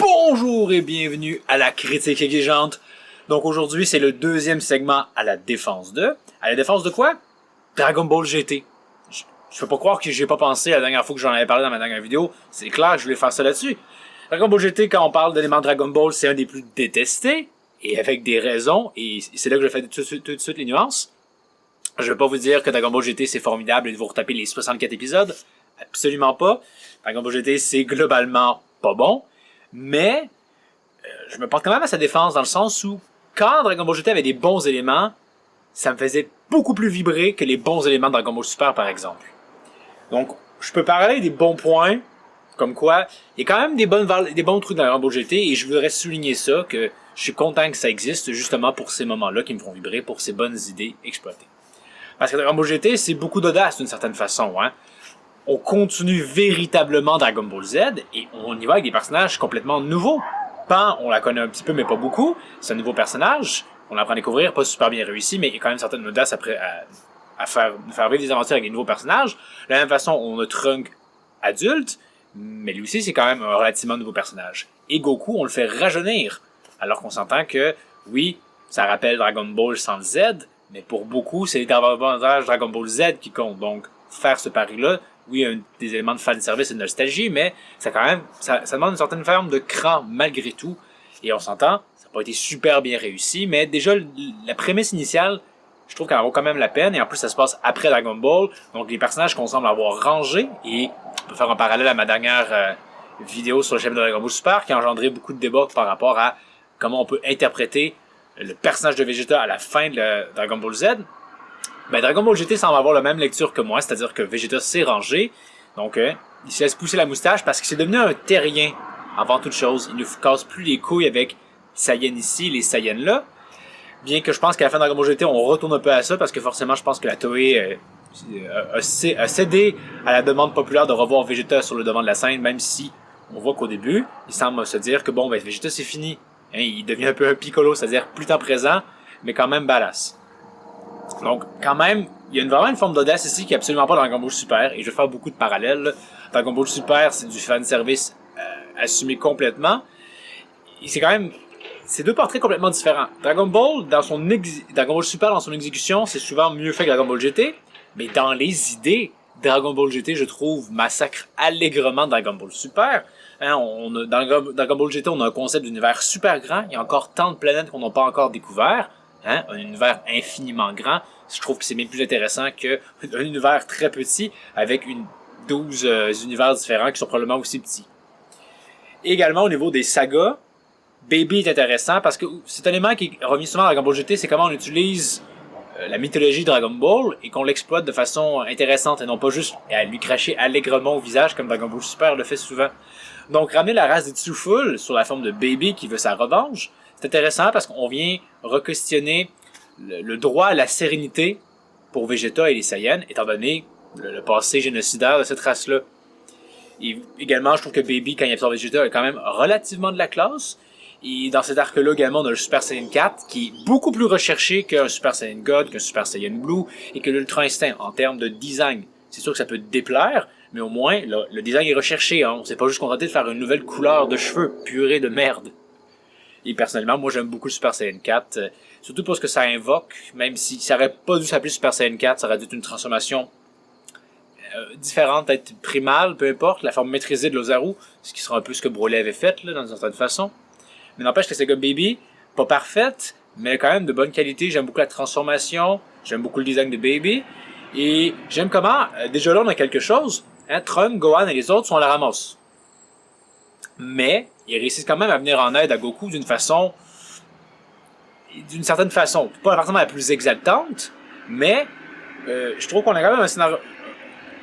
Bonjour et bienvenue à la critique aiguigeante. Donc aujourd'hui, c'est le deuxième segment à la défense de... À la défense de quoi? Dragon Ball GT. Je peux pas croire que j'ai pas pensé la dernière fois que j'en avais parlé dans ma dernière vidéo. C'est clair que je voulais faire ça là-dessus. Dragon Ball GT, quand on parle d'éléments Dragon Ball, c'est un des plus détestés. Et avec des raisons. Et c'est là que je fais tout de suite les nuances. Je vais pas vous dire que Dragon Ball GT c'est formidable et de vous retaper les 64 épisodes. Absolument pas. Dragon Ball GT c'est globalement pas bon. Mais, je me porte quand même à sa défense dans le sens où, quand Dragon Ball GT avait des bons éléments, ça me faisait beaucoup plus vibrer que les bons éléments de Dragon Ball Super, par exemple. Donc, je peux parler des bons points, comme quoi, il y a quand même des bons trucs dans Dragon Ball GT, et je voudrais souligner ça, que je suis content que ça existe, justement pour ces moments-là qui me font vibrer, pour ces bonnes idées exploitées. Parce que Dragon Ball GT, c'est beaucoup d'audace d'une certaine façon, hein. On continue véritablement Dragon Ball Z et on y va avec des personnages complètement nouveaux. Pan, on la connaît un petit peu mais pas beaucoup, c'est un nouveau personnage, on l'apprend à découvrir, pas super bien réussi, mais il y a quand même une certaine audace après à faire vivre des aventures avec des nouveaux personnages. De la même façon, on a Trunk adulte, mais lui aussi c'est quand même un relativement nouveau personnage. Et Goku, on le fait rajeunir, alors qu'on s'entend que, oui, ça rappelle Dragon Ball sans le Z, mais pour beaucoup, c'est davantage Dragon Ball Z qui compte, donc faire ce pari-là, oui, un des éléments de fanservice et de nostalgie, mais ça quand même, ça demande une certaine forme de cran malgré tout. Et on s'entend, ça n'a pas été super bien réussi, mais déjà, la prémisse initiale, je trouve qu'elle vaut quand même la peine, et en plus, ça se passe après Dragon Ball, donc les personnages qu'on semble avoir rangés, et on peut faire un parallèle à ma dernière vidéo sur le chaîne de Dragon Ball Super, qui a engendré beaucoup de débats par rapport à comment on peut interpréter le personnage de Vegeta à la fin de Dragon Ball Z. Ben, Dragon Ball GT semble avoir la même lecture que moi, c'est-à-dire que Vegeta s'est rangé, donc il se laisse pousser la moustache parce que c'est devenu un terrien avant toute chose. Il ne casse plus les couilles avec Saiyan ici, les Saiyans là, bien que je pense qu'à la fin de Dragon Ball GT, on retourne un peu à ça, parce que forcément, je pense que la Toei a cédé à la demande populaire de revoir Vegeta sur le devant de la scène, même si on voit qu'au début, il semble se dire que bon, ben Vegeta c'est fini. Hein, il devient un peu un Piccolo, c'est-à-dire plus temps présent, mais quand même badass. Donc, quand même, il y a vraiment une forme d'audace ici qui est absolument pas dans Dragon Ball Super, et je vais faire beaucoup de parallèles, là. Dragon Ball Super, c'est du fanservice assumé complètement, et c'est quand même, c'est deux portraits complètement différents. Dragon Ball Super dans son exécution, c'est souvent mieux fait que Dragon Ball GT, mais dans les idées, Dragon Ball GT, je trouve, massacre allègrement Dragon Ball Super. Hein, dans Dragon Ball GT, on a un concept d'univers super grand, il y a encore tant de planètes qu'on n'a pas encore découvert. Hein, un univers infiniment grand. Je trouve que c'est bien plus intéressant qu'un univers très petit avec 12 univers différents qui sont probablement aussi petits. Également, au niveau des sagas, Baby est intéressant parce que c'est un élément qui revient souvent dans Dragon Ball GT, c'est comment on utilise la mythologie de Dragon Ball et qu'on l'exploite de façon intéressante et non pas juste à lui cracher allègrement au visage comme Dragon Ball Super le fait souvent. Donc, ramener la race des Tsuful sur la forme de Baby qui veut sa revanche, c'est intéressant parce qu'on vient re-questionner le droit à la sérénité pour Vegeta et les Saiyans, étant donné le passé génocidaire de cette race-là. Et également, je trouve que Baby, quand il absorbe Vegeta, a quand même relativement de la classe. Et dans cet arc-là, également, on a le Super Saiyan 4, qui est beaucoup plus recherché qu'un Super Saiyan God, qu'un Super Saiyan Blue, et que l'Ultra Instinct, en termes de design. C'est sûr que ça peut déplaire, mais au moins, le design est recherché. Hein. On s'est pas juste contenté de faire une nouvelle couleur de cheveux, purée de merde. Et personnellement, moi j'aime beaucoup le Super Saiyan 4, surtout parce que ça invoque, même si ça aurait pas dû s'appeler Super Saiyan 4, ça aurait dû être une transformation différente, peut-être primale, peu importe, la forme maîtrisée de l'Ozaru, ce qui sera un peu ce que Broly avait fait, là, d'une certaine façon. Mais n'empêche que c'est comme Baby, pas parfaite, mais quand même de bonne qualité, j'aime beaucoup la transformation, j'aime beaucoup le design de Baby, et j'aime comment, déjà là on a quelque chose, hein, Trunks, Gohan et les autres sont à la ramasse. Mais, ils réussissent quand même à venir en aide à Goku d'une certaine façon. Pas forcément la plus exaltante, mais je trouve qu'on a quand même un scénario,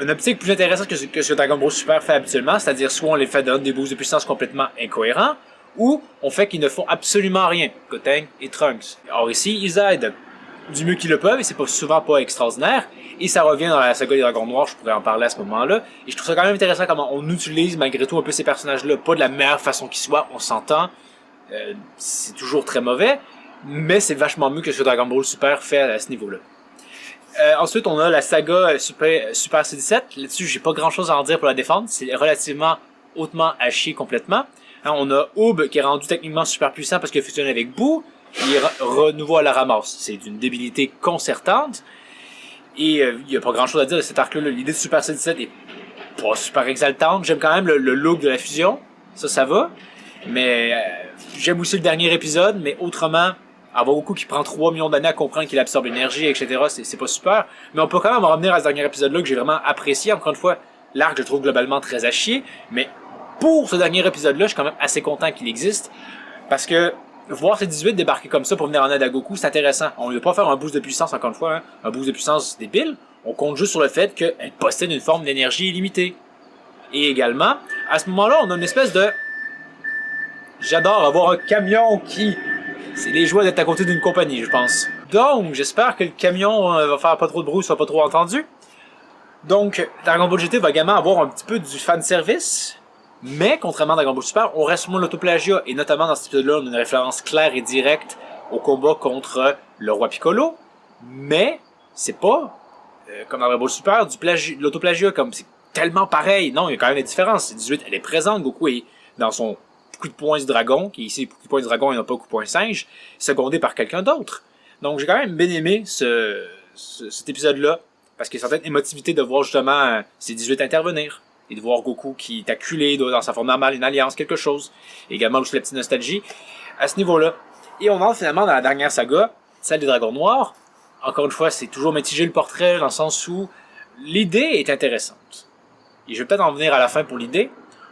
une optique plus intéressante que ce que Dragon Ball Super fait habituellement, c'est-à-dire soit on les fait donner des boosts de puissance complètement incohérents, ou on fait qu'ils ne font absolument rien, Goten et Trunks. Or ici, ils aident du mieux qu'ils le peuvent, et c'est souvent pas extraordinaire, et ça revient dans la saga des Dragons Noirs, je pourrais en parler à ce moment-là, et je trouve ça quand même intéressant comment on utilise malgré tout un peu ces personnages-là, pas de la meilleure façon qui soit, on s'entend, c'est toujours très mauvais, mais c'est vachement mieux que ce que Dragon Ball Super fait à ce niveau-là. Ensuite, on a la saga Super C17, là-dessus j'ai pas grand-chose à en dire pour la défendre, c'est relativement hautement haché complètement. Hein, on a Oob qui est rendu techniquement super puissant parce qu'il a fusionné avec Boo. Il est renouveau à la ramasse. C'est d'une débilité concertante. Et il n'y a pas grand chose à dire de cet arc-là. L'idée de Super Saiyan 7 est pas super exaltante. J'aime quand même le look de la fusion. Ça va. Mais j'aime aussi le dernier épisode. Mais autrement, avoir Goku qui prend 3 millions d'années à comprendre qu'il absorbe l'énergie, etc., c'est pas super. Mais on peut quand même en revenir à ce dernier épisode-là que j'ai vraiment apprécié. Encore une fois, l'arc, je le trouve globalement très à chier. Mais pour ce dernier épisode-là, je suis quand même assez content qu'il existe. Parce que voir ces 18 débarquer comme ça pour venir en aide à Goku, c'est intéressant. On ne veut pas faire un boost de puissance, encore une fois, hein, un boost de puissance débile. On compte juste sur le fait qu'elle possède une forme d'énergie illimitée. Et également, à ce moment-là, on a une espèce de... J'adore avoir un camion qui... C'est les joies d'être à côté d'une compagnie, je pense. Donc, j'espère que le camion va faire pas trop de bruit, soit pas trop entendu. Donc, Dragon Ball GT va également avoir un petit peu du fanservice. Mais, contrairement à Dragon Ball Super, on reste moins l'autoplagiat. Et notamment dans cet épisode-là, on a une référence claire et directe au combat contre le roi Piccolo. Mais, c'est pas, comme dans Dragon Ball Super, de l'autoplagiat, comme c'est tellement pareil. Non, il y a quand même des différences. C'est 18, elle est présente, Goku est dans son coup de poing du dragon, qui est ici coup de poing du dragon et non pas coup de poing singe, secondé par quelqu'un d'autre. Donc, j'ai quand même bien aimé cet épisode-là, parce qu'il y a certaine émotivité de voir justement ces 18 intervenir. Et de voir Goku qui est acculé dans sa forme normale, une alliance, quelque chose. Et également aussi la petite nostalgie à ce niveau-là. Et on entre finalement dans la dernière saga, celle des Dragons Noirs. Encore une fois, c'est toujours mitigé le portrait, dans le sens où l'idée est intéressante. Et je vais peut-être en venir à la fin pour l'idée.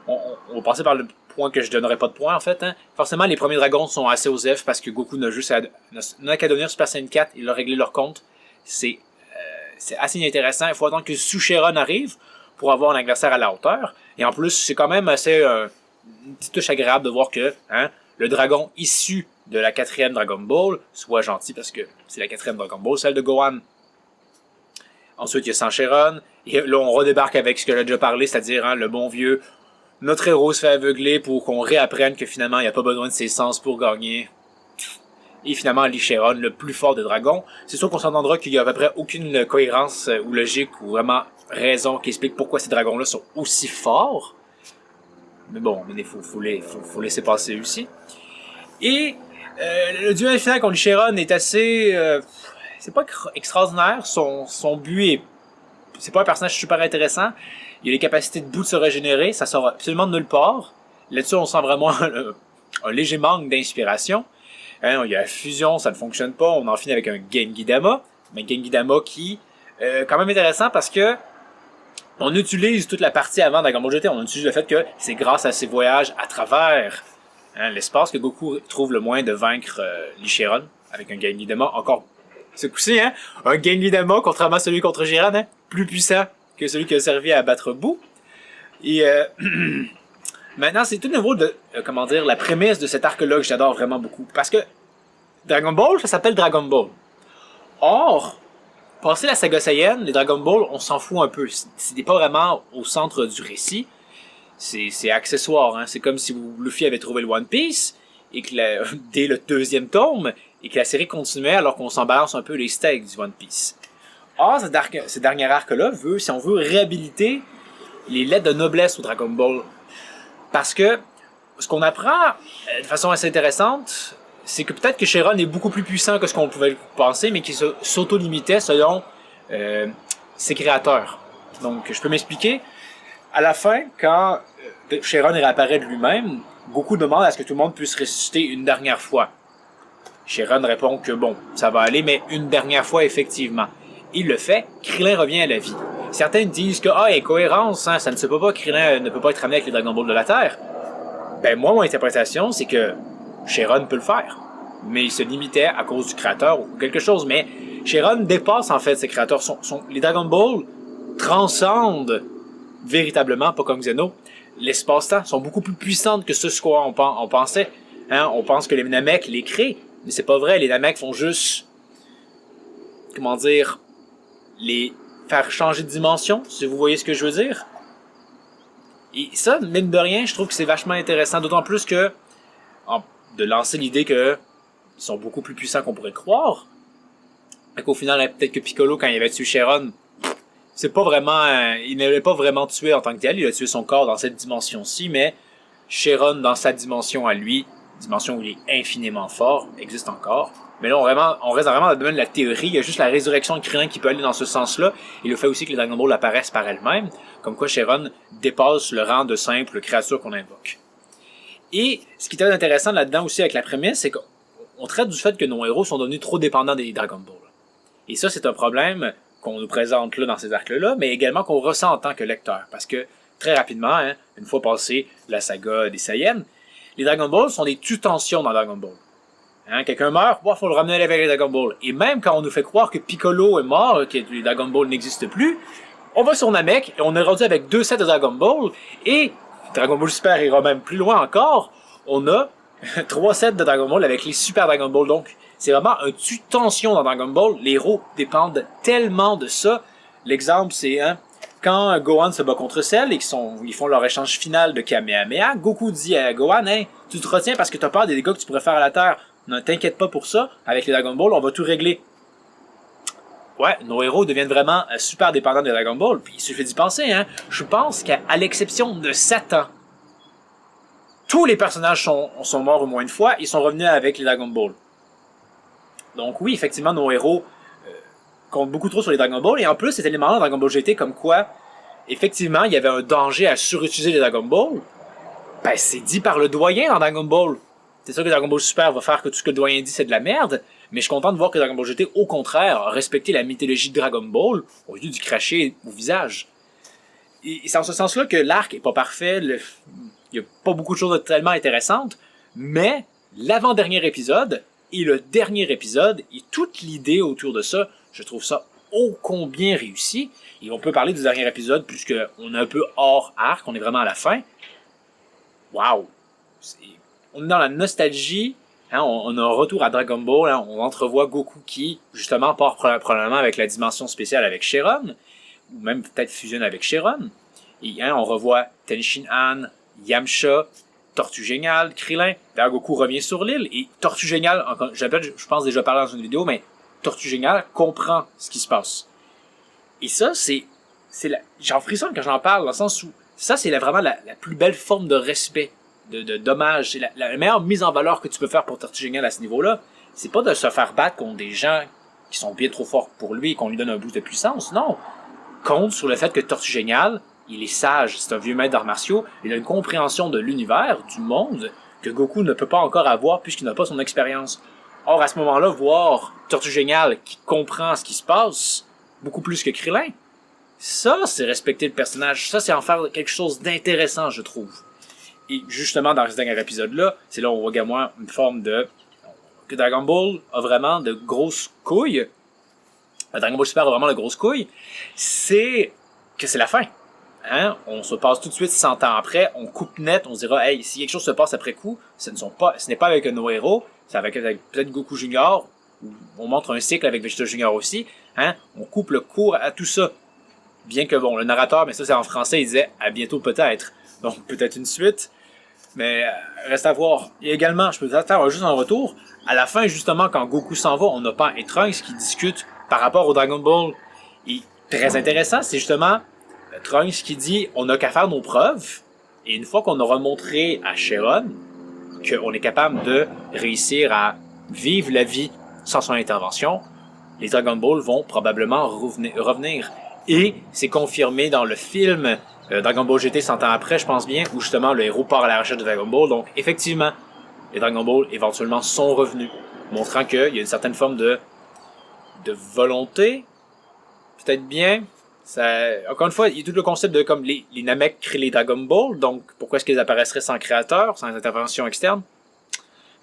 On va passer par le point que je donnerai pas de point en fait. Hein. Forcément, les premiers dragons sont assez aux F parce que Goku n'a qu'à devenir Super Saiyan 4 et leur régler leur compte. C'est assez intéressant. Il faut attendre que Sucheron arrive pour avoir un adversaire à la hauteur. Et en plus, c'est quand même assez une petite touche agréable de voir que le dragon issu de la 4e Dragon Ball soit gentil, parce que c'est la 4e Dragon Ball, celle de Gohan. Ensuite, il y a Sancheron, et là, on redébarque avec ce que j'ai déjà parlé, c'est-à-dire le bon vieux, notre héros se fait aveugler pour qu'on réapprenne que finalement, il n'y a pas besoin de ses sens pour gagner. Et finalement, Licheron, le plus fort des dragons. C'est sûr qu'on s'entendra qu'il n'y a à peu près aucune cohérence ou logique ou vraiment raison qui explique pourquoi ces dragons-là sont aussi forts. Mais bon, il faut laisser passer aussi. Et le duel final contre Licheron est assez... c'est pas extraordinaire. Son but est... C'est pas un personnage super intéressant. Il a les capacités de bout de se régénérer. Ça sort absolument de nulle part. Là-dessus, on sent vraiment un léger manque d'inspiration. Hein, il y a la fusion, ça ne fonctionne pas. On en finit avec un Genki Dama. Mais Genki Dama qui quand même intéressant parce que on utilise toute la partie avant Dragon Ball GT. On utilise le fait que c'est grâce à ses voyages à travers l'espace que Goku trouve le moyen de vaincre Licheron avec un Genki Dama encore ce coup-ci, hein, un Genki Dama, contrairement à celui contre Jiren, hein, plus puissant que celui qui a servi à battre Boo. Et maintenant, c'est tout nouveau de, la prémisse de cet arc-là que j'adore vraiment beaucoup. Parce que Dragon Ball, ça s'appelle Dragon Ball. Or, passé la saga Saiyan, les Dragon Ball, on s'en fout un peu. C'est pas vraiment au centre du récit. C'est accessoire, hein. C'est comme si Luffy avait trouvé le One Piece, et que dès le 2e tome, et que la série continuait alors qu'on s'en balance un peu les steaks du One Piece. Or, ce dernier arc-là veut, si on veut, réhabiliter les lettres de noblesse au Dragon Ball. Parce que ce qu'on apprend de façon assez intéressante, c'est que peut-être que Shenron est beaucoup plus puissant que ce qu'on pouvait penser, mais qu'il s'auto-limitait selon ses créateurs. Donc, je peux m'expliquer. À la fin, quand Shenron réapparaît de lui-même, Goku demande à ce que tout le monde puisse ressusciter une dernière fois. Shenron répond que bon, ça va aller, mais une dernière fois, effectivement. Il le fait, Krillin revient à la vie. Certains disent que, incohérence, hein, ça ne se peut pas, Krillin ne peut pas être ramené avec les Dragon Ball de la Terre. Ben, moi, mon interprétation, c'est que Shenron peut le faire. Mais il se limitait à cause du créateur ou quelque chose. Mais Shenron dépasse, en fait, ses créateurs. Les Dragon Ball transcendent véritablement, pas comme Xeno, l'espace-temps. Sont beaucoup plus puissantes que ce quoi on pensait. Hein, on pense que les Namek les créent. Mais c'est pas vrai. Les Namek font juste... les faire changer de dimension, si vous voyez ce que je veux dire. Et ça, mine de rien, je trouve que c'est vachement intéressant, d'autant plus que de lancer l'idée que ils sont beaucoup plus puissants qu'on pourrait croire. Et qu'au final, peut-être que Piccolo, quand il avait tué Shenron, c'est pas vraiment... il n'avait pas vraiment tué en tant que tel, il a tué son corps dans cette dimension-ci, mais Shenron dans sa dimension à lui, dimension où il est infiniment fort, existe encore. Mais là, on reste vraiment dans le domaine de la théorie. Il y a juste la résurrection de Krillin qui peut aller dans ce sens-là. Et le fait aussi que les Dragon Ball apparaissent par elles-mêmes. Comme quoi Shenron dépasse le rang de simple créature qu'on invoque. Et ce qui est très intéressant là-dedans aussi avec la prémisse, c'est qu'on traite du fait que nos héros sont devenus trop dépendants des Dragon Ball. Et ça, c'est un problème qu'on nous présente là dans ces arcs-là, mais également qu'on ressent en tant que lecteur. Parce que, très rapidement, hein, une fois passé la saga des Saiyans, les Dragon Ball sont des tutentions dans Dragon Ball. Hein, quelqu'un meurt, il faut le ramener avec les Dragon Ball. Et même quand on nous fait croire que Piccolo est mort, que les Dragon Ball n'existent plus, on va sur Namek et on est rendu avec 2 sets de Dragon Ball, et Dragon Ball Super ira même plus loin encore, on a 3 sets de Dragon Ball avec les Super Dragon Ball. Donc, c'est vraiment un tue-tension dans Dragon Ball. Les héros dépendent tellement de ça. L'exemple, c'est quand Gohan se bat contre Cell et ils font leur échange final de Kamehameha, Goku dit à Gohan, hey, tu te retiens parce que t'as peur des dégâts que tu pourrais faire à la Terre. Ne t'inquiète pas pour ça. Avec les Dragon Ball, on va tout régler. Ouais, nos héros deviennent vraiment super dépendants des Dragon Ball. Puis il suffit d'y penser, hein. Je pense qu'à l'exception de Satan, tous les personnages sont morts au moins une fois. Ils sont revenus avec les Dragon Ball. Donc oui, effectivement, nos héros comptent beaucoup trop sur les Dragon Ball. Et en plus, cet élément-là dans Dragon Ball GT, comme quoi, effectivement, il y avait un danger à surutiliser les Dragon Ball. Ben, c'est dit par le doyen dans Dragon Ball. C'est sûr que Dragon Ball Super va faire que tout ce que le doyen dit, c'est de la merde. Mais je suis content de voir que Dragon Ball GT, au contraire, a respecté la mythologie de Dragon Ball au lieu du cracher au visage. Et c'est en ce sens-là que l'arc est pas parfait. Il y a pas beaucoup de choses tellement intéressantes. Mais l'avant-dernier épisode et le dernier épisode et toute l'idée autour de ça, je trouve ça ô combien réussi. Et on peut parler du dernier épisode puisqu'on est un peu hors arc, on est vraiment à la fin. Waouh! On est dans la nostalgie, hein, on a un retour à Dragon Ball, hein, on entrevoit Goku qui, justement, part probablement avec la dimension spéciale avec Shenron, ou même peut-être fusionne avec Shenron. Et hein, on revoit Tenshinhan, Yamcha, Tortue Géniale, Krillin. D'ailleurs, Goku revient sur l'île, et Tortue Géniale, je pense déjà parlé dans une vidéo, mais Tortue Géniale comprend ce qui se passe. Et ça, j'en frissonne quand j'en parle, dans le sens où ça, c'est vraiment la plus belle forme de respect. De dommage. C'est la meilleure mise en valeur que tu peux faire pour Tortue Géniale à ce niveau-là. C'est pas de se faire battre contre des gens qui sont bien trop forts pour lui et qu'on lui donne un boost de puissance. Non. Compte sur le fait que Tortue Géniale, il est sage. C'est un vieux maître d'arts martiaux. Il a une compréhension de l'univers, du monde, que Goku ne peut pas encore avoir puisqu'il n'a pas son expérience. Or, à ce moment-là, voir Tortue Géniale qui comprend ce qui se passe, beaucoup plus que Krillin, ça, c'est respecter le personnage. Ça, c'est en faire quelque chose d'intéressant, je trouve. Et justement, dans ce dernier épisode-là, c'est là où on voit également une forme que Dragon Ball a vraiment de grosses couilles. Dragon Ball Super a vraiment de grosses couilles. C'est que c'est la fin. Hein? On se passe tout de suite 100 ans après, on coupe net, on se dira, hey, si quelque chose se passe après coup, ce n'est pas avec nos héros, c'est avec peut-être Goku Junior, ou on montre un cycle avec Vegeta Junior aussi. Hein? On coupe le cours à tout ça. Bien que, bon, le narrateur, mais ça c'est en français, il disait, à bientôt peut-être. Donc, peut-être une suite. Mais reste à voir. Et également, je peux faire juste un retour. À la fin, justement, quand Goku s'en va, on n'a pas et Trunks qui discutent par rapport au Dragon Ball. Et très intéressant, c'est justement Trunks qui dit on n'a qu'à faire nos preuves. Et une fois qu'on aura montré à Shenron qu'on est capable de réussir à vivre la vie sans son intervention, les Dragon Ball vont probablement revenir. Et c'est confirmé dans le film Dragon Ball GT 100 ans après, je pense bien, où justement le héros part à la recherche de Dragon Ball. Donc, effectivement, les Dragon Ball, éventuellement, sont revenus, montrant qu'il y a une certaine forme de volonté, peut-être bien. Encore une fois, il y a tout le concept de comme les Namek créent les Dragon Ball, donc pourquoi est-ce qu'ils apparaisseraient sans créateur, sans intervention externe?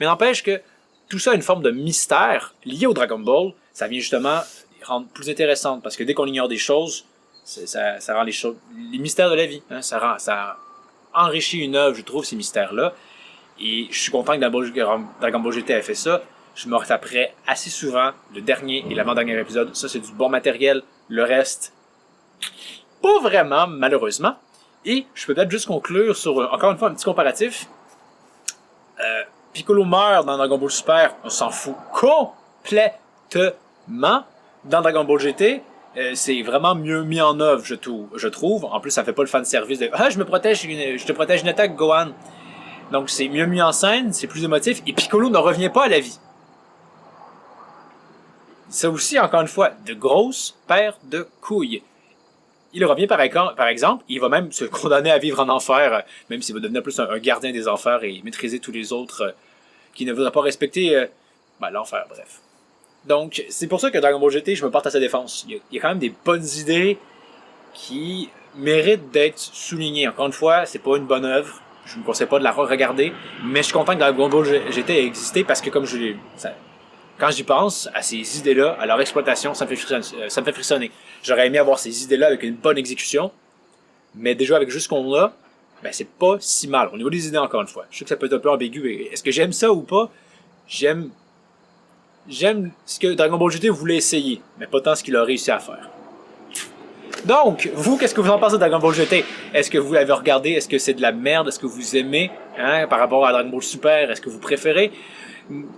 Mais n'empêche que tout ça a une forme de mystère lié au Dragon Ball. Ça vient justement les rendre plus intéressantes, parce que dès qu'on ignore des choses, ça rend les mystères de la vie. Hein, ça enrichit une œuvre, je trouve, ces mystères-là. Et je suis content que Dragon Ball GT ait fait ça. Je me retaperai assez souvent le dernier et l'avant-dernier épisode. Ça, c'est du bon matériel. Le reste, pas vraiment, malheureusement. Et je peux peut-être juste conclure sur, encore une fois, un petit comparatif. Piccolo meurt dans Dragon Ball Super, on s'en fout complètement. Dans Dragon Ball GT, c'est vraiment mieux mis en œuvre, je trouve. En plus, ça fait pas le fanservice de « Ah, je te protège une attaque, Gohan ». Donc c'est mieux mis en scène, c'est plus émotif, et Piccolo ne revient pas à la vie. Ça aussi, encore une fois, de grosses paires de couilles. Il revient par exemple, il va même se condamner à vivre en enfer, même s'il va devenir plus un gardien des enfers et maîtriser tous les autres qui ne voudraient pas respecter l'enfer, bref. Donc, c'est pour ça que Dragon Ball GT, je me porte à sa défense. Il y a quand même des bonnes idées qui méritent d'être soulignées. Encore une fois, c'est pas une bonne œuvre. Je ne vous conseille pas de la re-regarder, mais je suis content que Dragon Ball GT ait existé parce que comme quand j'y pense à ces idées-là, à leur exploitation, ça me fait frissonner. J'aurais aimé avoir ces idées-là avec une bonne exécution, mais déjà avec juste ce qu'on a, ben c'est pas si mal. Au niveau des idées, encore une fois. Je sais que ça peut être un peu ambigu. Est-ce que j'aime ça ou pas? J'aime ce que Dragon Ball GT voulait essayer, mais pas tant ce qu'il a réussi à faire. Donc, vous, qu'est-ce que vous en pensez de Dragon Ball GT? Est-ce que vous l'avez regardé? Est-ce que c'est de la merde? Est-ce que vous aimez par rapport à Dragon Ball Super? Est-ce que vous préférez?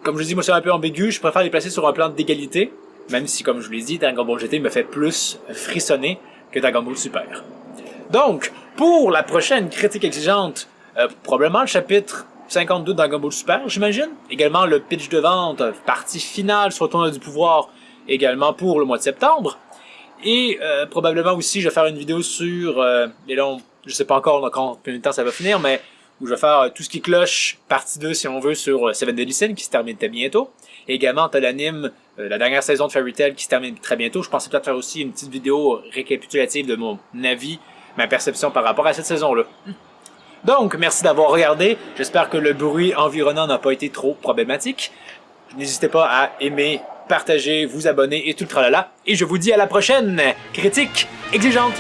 Comme je dis, moi c'est un peu ambigu, je préfère les placer sur un plan d'égalité, même si, comme je vous l'ai dit, Dragon Ball GT me fait plus frissonner que Dragon Ball Super. Donc, pour la prochaine critique exigeante, probablement le chapitre 52 de Dragon Ball Super, j'imagine. Également le pitch de vente, partie finale sur le tournoi du pouvoir, également pour le mois de septembre. Et probablement aussi, je vais faire une vidéo sur... et là, je sais pas encore combien de temps ça va finir, mais où je vais faire tout ce qui cloche, partie 2 si on veut, sur Seven Deadly Sins, qui se termine très bientôt. Et également, t'as l'anime, la dernière saison de Fairy Tail, qui se termine très bientôt. Je pensais peut-être faire aussi une petite vidéo récapitulative de mon avis, ma perception par rapport à cette saison-là. Donc, merci d'avoir regardé. J'espère que le bruit environnant n'a pas été trop problématique. N'hésitez pas à aimer, partager, vous abonner et tout le tralala. Et je vous dis à la prochaine critique exigeante.